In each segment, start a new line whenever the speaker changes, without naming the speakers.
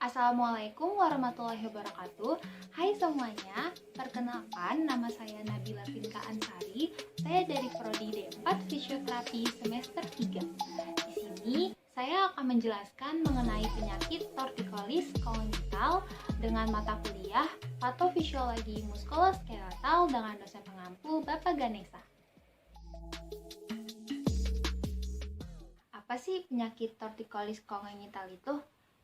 Assalamualaikum warahmatullahi wabarakatuh. Hai semuanya, perkenalkan nama saya Nabila Finka Ansari. Saya dari Prodi D4 Fisioterapi semester 3. Di sini saya akan menjelaskan mengenai penyakit tortikolis kongenital dengan mata kuliah Patofisiologi Muskuloskeletal dengan dosen pengampu Bapak Ganesha. Apa sih penyakit tortikolis kongenital itu?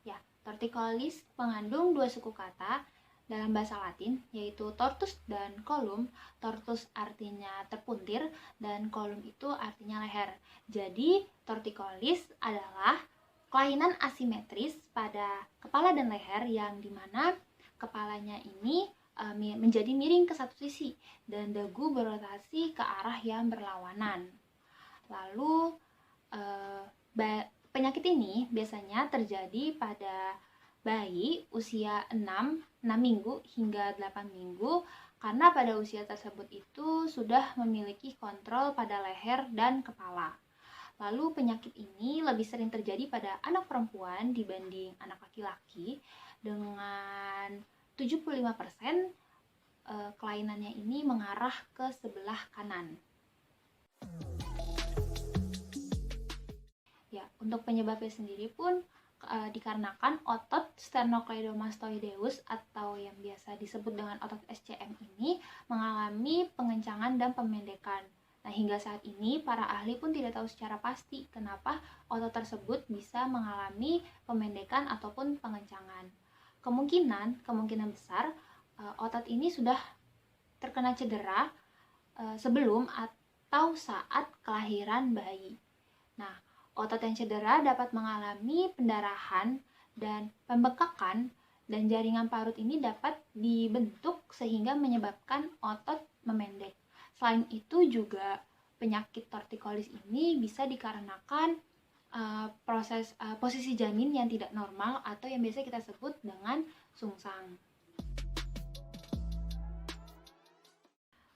Ya, tortikolis mengandung dua suku kata dalam bahasa Latin, yaitu tortus dan colum. Tortus artinya terpuntir dan colum itu artinya leher. Jadi, tortikolis adalah kelainan asimetris pada kepala dan leher yang dimana kepalanya ini menjadi miring ke satu sisi dan dagu berotasi ke arah yang berlawanan. Lalu penyakit ini biasanya terjadi pada bayi usia 6 minggu hingga 8 minggu karena pada usia tersebut itu sudah memiliki kontrol pada leher dan kepala. Lalu penyakit ini lebih sering terjadi pada anak perempuan dibanding anak laki-laki dengan 75% kelainannya ini mengarah ke sebelah kanan. Ya, untuk penyebabnya sendiri pun dikarenakan otot sternocleidomastoideus atau yang biasa disebut dengan otot SCM ini mengalami pengencangan dan pemendekan. Nah, hingga saat ini para ahli pun tidak tahu secara pasti kenapa otot tersebut bisa mengalami pemendekan ataupun pengencangan. Kemungkinan besar otot ini sudah terkena cedera sebelum atau saat kelahiran bayi. Nah, otot yang cedera dapat mengalami pendarahan dan pembekakan dan jaringan parut ini dapat dibentuk sehingga menyebabkan otot memendek. Selain itu juga penyakit tortikolis ini bisa dikarenakan posisi janin yang tidak normal atau yang biasa kita sebut dengan sungsang.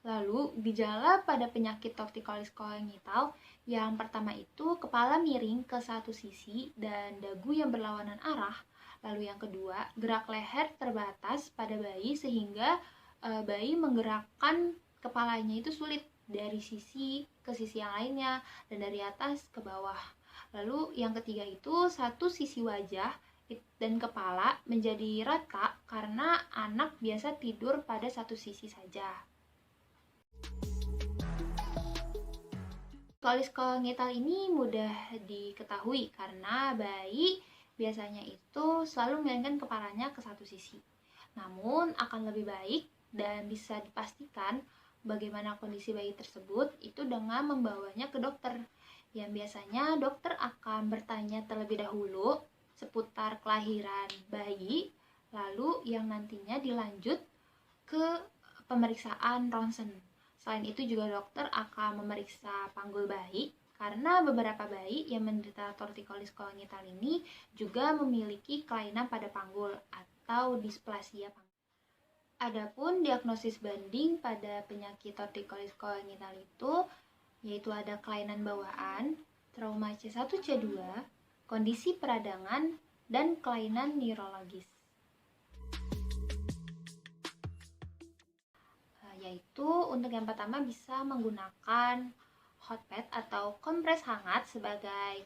Lalu, gejala pada penyakit tortikolis kongenital yang pertama itu kepala miring ke satu sisi dan dagu yang berlawanan arah. Lalu yang kedua, gerak leher terbatas pada bayi sehingga bayi menggerakkan kepalanya itu sulit dari sisi ke sisi yang lainnya dan dari atas ke bawah. Lalu yang ketiga itu satu sisi wajah dan kepala menjadi rata karena anak biasa tidur pada satu sisi saja. Tortikolis kongenital ini mudah diketahui karena bayi biasanya itu selalu memiringkan kepalanya ke satu sisi. Namun akan lebih baik dan bisa dipastikan bagaimana kondisi bayi tersebut itu dengan membawanya ke dokter. Yang biasanya dokter akan bertanya terlebih dahulu seputar kelahiran bayi, lalu yang nantinya dilanjut ke pemeriksaan ronsen. Selain itu juga dokter akan memeriksa panggul bayi karena beberapa bayi yang menderita tortikolis kongenital ini juga memiliki kelainan pada panggul atau displasia panggul. Adapun diagnosis banding pada penyakit tortikolis kongenital itu yaitu ada kelainan bawaan, trauma C1-C2, kondisi peradangan, dan kelainan neurologis. Yaitu untuk yang pertama bisa menggunakan hot pad atau kompres hangat sebagai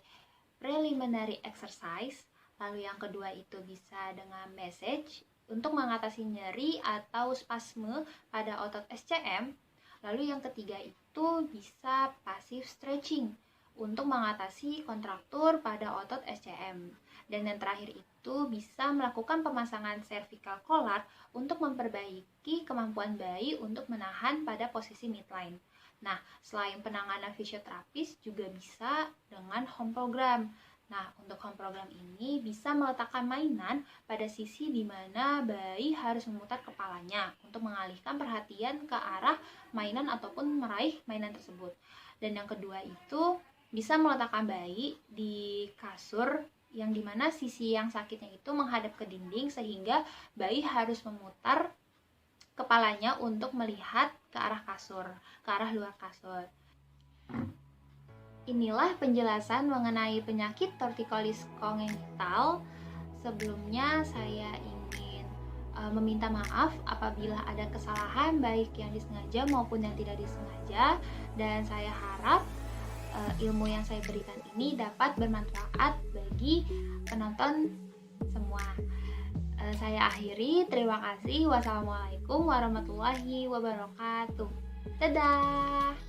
preliminary exercise. Lalu yang kedua itu bisa dengan massage untuk mengatasi nyeri atau spasme pada otot SCM. Lalu yang ketiga itu bisa passive stretching untuk mengatasi kontraktur pada otot SCM. Dan yang terakhir itu bisa melakukan pemasangan cervical collar untuk memperbaiki kemampuan bayi untuk menahan pada posisi midline. Nah, selain penanganan fisioterapis juga bisa dengan home program. Nah, untuk home program ini bisa meletakkan mainan pada sisi di mana bayi harus memutar kepalanya untuk mengalihkan perhatian ke arah mainan ataupun meraih mainan tersebut. Dan yang kedua itu bisa meletakkan bayi di kasur yang dimana sisi yang sakitnya itu menghadap ke dinding sehingga bayi harus memutar kepalanya untuk melihat ke arah kasur, ke arah luar kasur. Inilah penjelasan mengenai penyakit tortikolis kongenital Sebelumnya saya ingin meminta maaf apabila ada kesalahan baik yang disengaja maupun yang tidak disengaja, dan saya harap ilmu yang saya berikan ini dapat bermanfaat bagi penonton semua. Saya akhiri, terima kasih. Wassalamualaikum warahmatullahi wabarakatuh. Dadah.